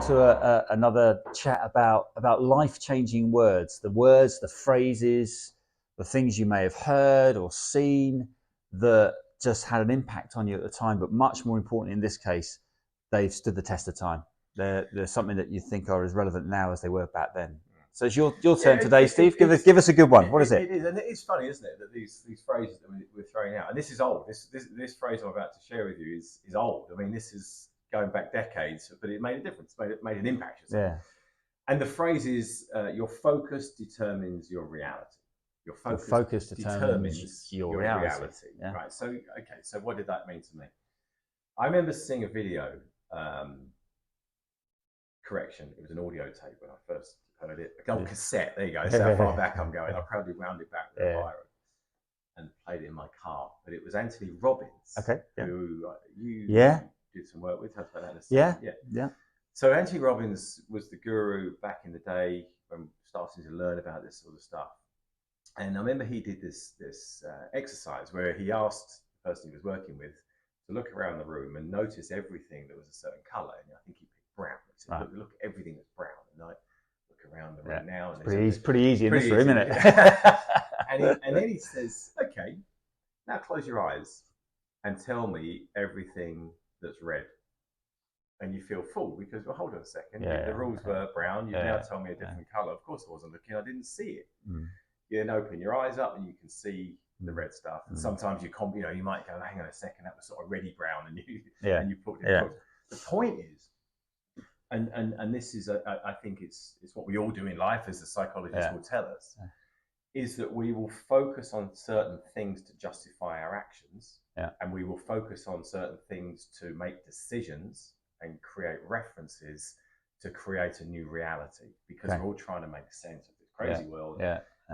to another chat about life-changing words, the phrases, the things you may have heard or seen that just had an impact on you at the time, but much more importantly in this case, they've stood the test of time. They're something that you think are as relevant now as they were back then. So it's your turn today, Steve. Give us a good one. What is it? It is, and it's funny, isn't it, that these phrases that we're throwing out, and this is old. This phrase I'm about to share with you is old. I mean, this is going back decades, but it made a difference. Made an impact. Yeah. And the phrase is, your focus determines your reality. Your focus determines your reality. Yeah. Right. So, okay. So what did that mean to me? I remember seeing a video, correction, it was an audio tape when I first heard it. A old cassette, there you go. That's how far back I'm going. I proudly wound it back with a viral and played it in my car. But it was Anthony Robbins, who you did some work with. Tell us about that in a second. Yeah. So Anthony Robbins was the guru back in the day when starting to learn about this sort of stuff. And I remember he did this exercise where he asked the person he was working with to look around the room and notice everything that was a certain colour. And I think he picked brown. He said, look at everything that's brown. And I look around the room now. And it's pretty easy in this room, isn't it? and then he says, okay, now close your eyes and tell me everything that's red. And you feel fooled because, well, hold on a second. The rules were brown. You now tell me a different colour. Of course I wasn't looking. I didn't see it. You then open your eyes up and you can see the red stuff. And sometimes you might go, hang on a second, that was sort of reddy brown, and you put it. The point is, and this is, I think it's what we all do in life, as the psychologist will tell us, is that we will focus on certain things to justify our actions, and we will focus on certain things to make decisions and create references to create a new reality, because we're all trying to make sense of this crazy world.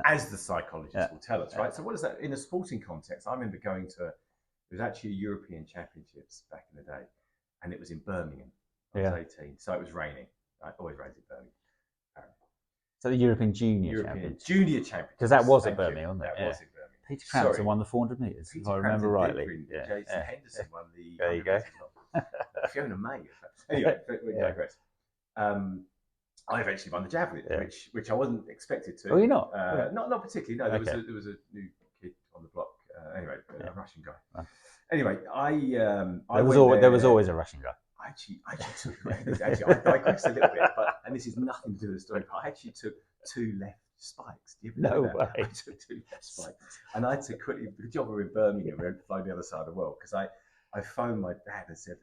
As the psychologists will tell us, right? So what is that in a sporting context? I remember going to, it was actually a European Championships back in the day, and it was in Birmingham. I was 18, so it was raining. It always rains in Birmingham. So the European Junior Championships. Because that was at Birmingham, wasn't it? That was in Birmingham. Peter Crampton won the 400 metres, if I remember rightly. Jason Henderson won the... There you go. Fiona May. Anyway, we digress. I eventually won the javelin, which I wasn't expected to. Oh, you're not? Not particularly. No, there was a new kid on the block. Anyway, a Russian guy. Anyway, there was always a Russian guy. I digress a little bit, and this is nothing to do with the story, but I actually took 2 left spikes. Do you know that? Way. I took 2 left spikes, and I had to quickly. The job we were in Birmingham, we had to fly the other side of the world, because I phoned my dad and said,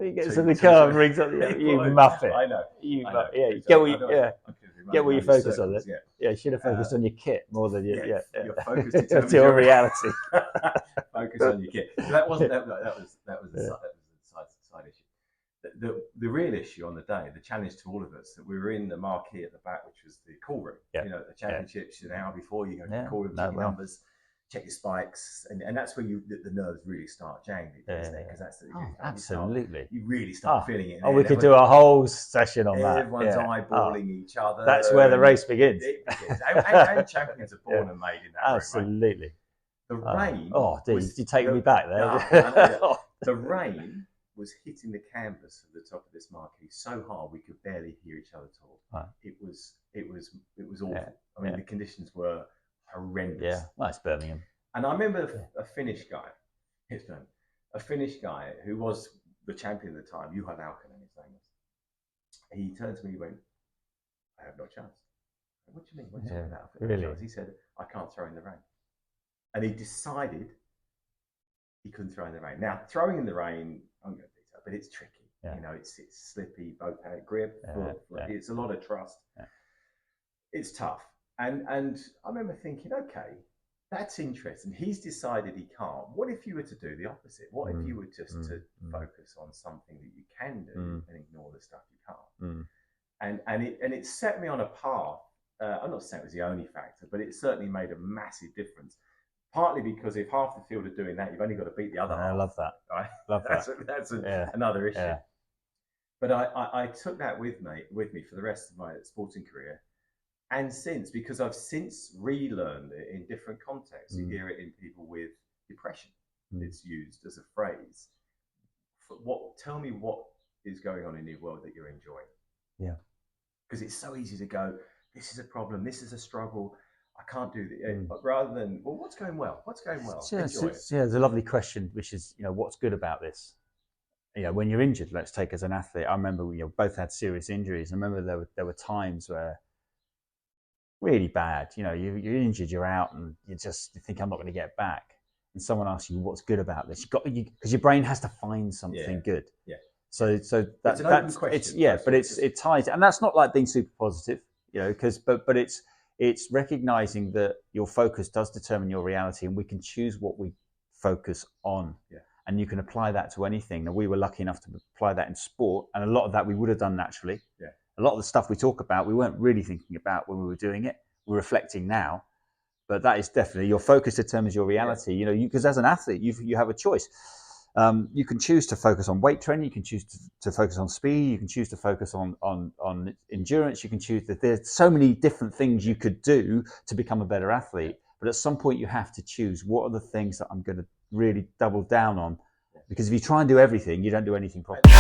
he gets in the car and rings up. You muffet. I know. Get what you focus on. Yeah, you should have focused on your kit more than your focus determines your reality. Focus on your kit. So that was the side issue. The real issue on the day, the challenge to all of us, that we were in the marquee at the back, which was the call room. The championships, an hour before you go to the call room, check your numbers, check your spikes, and that's when the nerves really start jangling, isn't it? Because that's absolutely. You really start feeling it. We could do a whole session on that. Everyone's eyeballing each other. That's where the race begins. It begins. and champions are born and made in that room. Absolutely. The rain. You take me back there. The rain was hitting the canvas at the top of this marquee so hard we could barely hear each other talk. Right. It was awful. I mean, the conditions were horrendous. Yeah, well, it's Birmingham. And I remember a Finnish guy, who was the champion at the time, Juha Laukkanen, his name was. He turned to me and went, I have no chance. What do you mean? What are you talking about? Really? He said, I can't throw in the rain. And he decided he couldn't throw in the rain. Now, throwing in the rain, I'm going to detail, but it's tricky. It's slippy, both hand grip. It's a lot of trust. It's tough. And I remember thinking, okay, that's interesting. He's decided he can't. What if you were to do the opposite? What if you were just to focus on something that you can do and ignore the stuff you can't? And it set me on a path. I'm not saying it was the only factor, but it certainly made a massive difference. Partly because if half the field are doing that, you've only got to beat the other half. I love that. Right? Love that. That's another issue. But I took that with me for the rest of my sporting career. And since, because I've since relearned it in different contexts. You hear it in people with depression. It's used as a phrase. Tell me what is going on in your world that you're enjoying. Yeah. Because it's so easy to go, this is a problem, this is a struggle, I can't do it. Rather than, well, what's going well? What's going well? Enjoy it. Yeah, it's a lovely question, which is, what's good about this? When you're injured, let's take as an athlete. I remember we both had serious injuries. I remember there were times where really bad. You're injured, you're out, and you think I'm not going to get back. And someone asks you, "What's good about this?" Because your brain has to find something good. Yeah. So it's an open question. But it ties, and that's not like being super positive, but it's recognizing that your focus does determine your reality, and we can choose what we focus on. Yeah. And you can apply that to anything. Now, we were lucky enough to apply that in sport, and a lot of that we would have done naturally. Yeah. A lot of the stuff we talk about, we weren't really thinking about when we were doing it. We're reflecting now, but that is definitely your focus determines your reality. Yeah. Because as an athlete, you have a choice. You can choose to focus on weight training. You can choose to focus on speed. You can choose to focus on endurance. You can choose that there's so many different things you could do to become a better athlete. But at some point, you have to choose what are the things that I'm going to really double down on. Because if you try and do everything, you don't do anything properly.